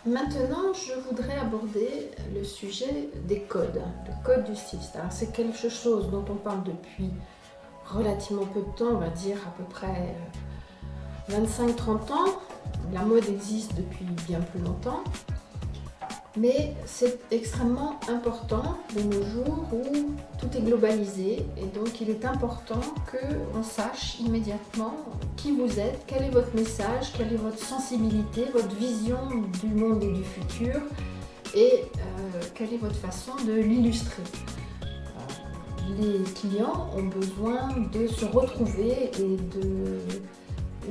Maintenant, je voudrais aborder le sujet des codes, le code du styliste. Alors, c'est quelque chose dont on parle depuis relativement peu de temps, on va dire à peu près 25-30 ans. La mode existe depuis bien plus longtemps, mais c'est extrêmement important de nos jours où tout est globalisé et donc il est important qu'on sache immédiatement qui vous êtes, quel est votre message, quelle est votre sensibilité, votre vision du monde et du futur et quelle est votre façon de l'illustrer. Les clients ont besoin de se retrouver et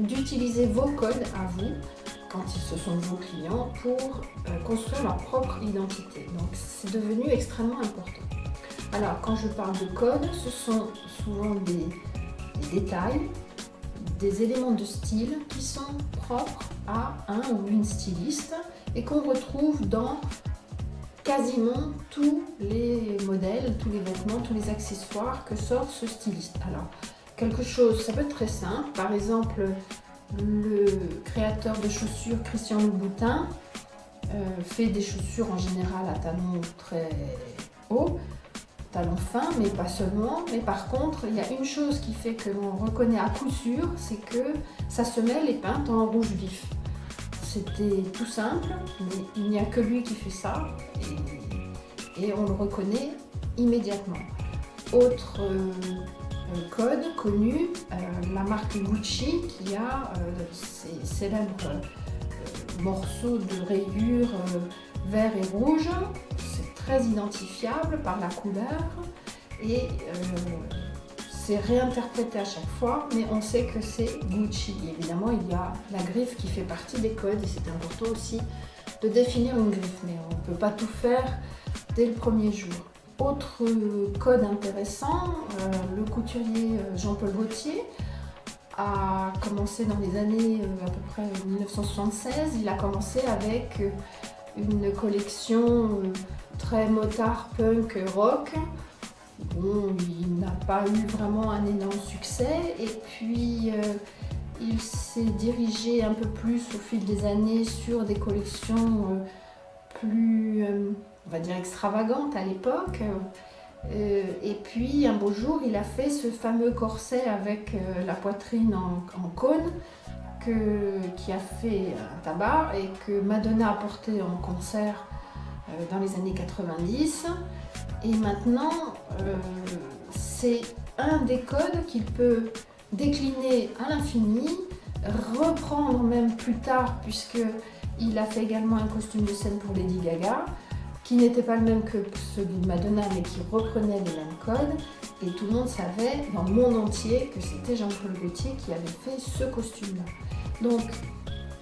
d'utiliser vos codes à vous quand ce sont vos clients pour construire leur propre identité. Donc c'est devenu extrêmement important. Alors quand je parle de code, ce sont souvent des détails, des éléments de style qui sont propres à un ou une styliste et qu'on retrouve dans quasiment tous les modèles, tous les vêtements, tous les accessoires que sort ce styliste. Alors quelque chose, ça peut être très simple, par exemple le créateur de chaussures Christian Louboutin fait des chaussures en général à talons très hauts, talons fins, mais pas seulement. Mais par contre, il y a une chose qui fait que l'on reconnaît à coup sûr, c'est que sa semelle est peinte en rouge vif. C'était tout simple, mais il n'y a que lui qui fait ça et on le reconnaît immédiatement. Autre code connu, la marque Gucci qui a ces célèbres morceaux de rayures vert et rouge. C'est très identifiable par la couleur et c'est réinterprété à chaque fois, mais on sait que c'est Gucci. Évidemment, il y a la griffe qui fait partie des codes et c'est important aussi de définir une griffe, mais on ne peut pas tout faire dès le premier jour. Autre code intéressant, le couturier Jean-Paul Gaultier a commencé dans les années à peu près 1976. Il a commencé avec une collection très motard, punk, rock. Bon, il n'a pas eu vraiment un énorme succès et puis il s'est dirigé un peu plus au fil des années sur des collections plus, on va dire, extravagantes à l'époque. Et puis un beau jour, il a fait ce fameux corset avec la poitrine en cône qui a fait un tabac et que Madonna a porté en concert dans les années 90. Et maintenant, c'est un des codes qu'il peut décliner à l'infini, reprendre même plus tard, puisqu'il a fait également un costume de scène pour Lady Gaga, qui n'était pas le même que celui de Madonna, mais qui reprenait les mêmes codes. Et tout le monde savait, dans le monde entier, que c'était Jean-Paul Gaultier qui avait fait ce costume-là. Donc,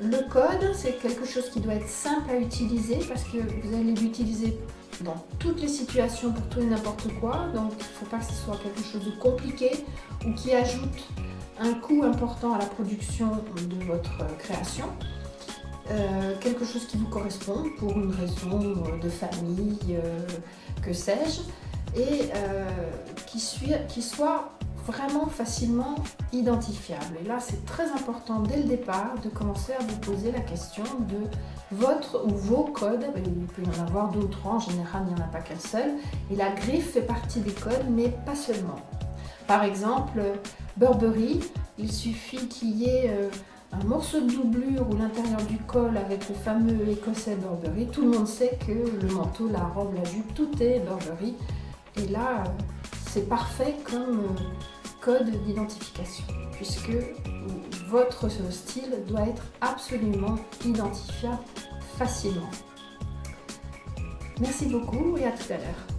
le code, c'est quelque chose qui doit être simple à utiliser, parce que vous allez l'utiliser dans toutes les situations pour tout et n'importe quoi. Donc, il ne faut pas que ce soit quelque chose de compliqué ou qui ajoute un coût important à la production de votre création. Quelque chose qui vous correspond pour une raison de famille, que sais-je, et qui soit vraiment facilement identifiable. Et là, c'est très important dès le départ de commencer à vous poser la question de votre ou vos codes. Il peut y en avoir 2 ou 3, en général, il n'y en a pas qu'un seul. Et la griffe fait partie des codes, mais pas seulement. Par exemple, Burberry, il suffit qu'il y ait un morceau de doublure ou l'intérieur du col avec le fameux écossais Burberry. Tout le monde sait que le manteau, la robe, la jupe, tout est Burberry. Et là, c'est parfait comme code d'identification, puisque votre style doit être absolument identifiable facilement. Merci beaucoup et à tout à l'heure.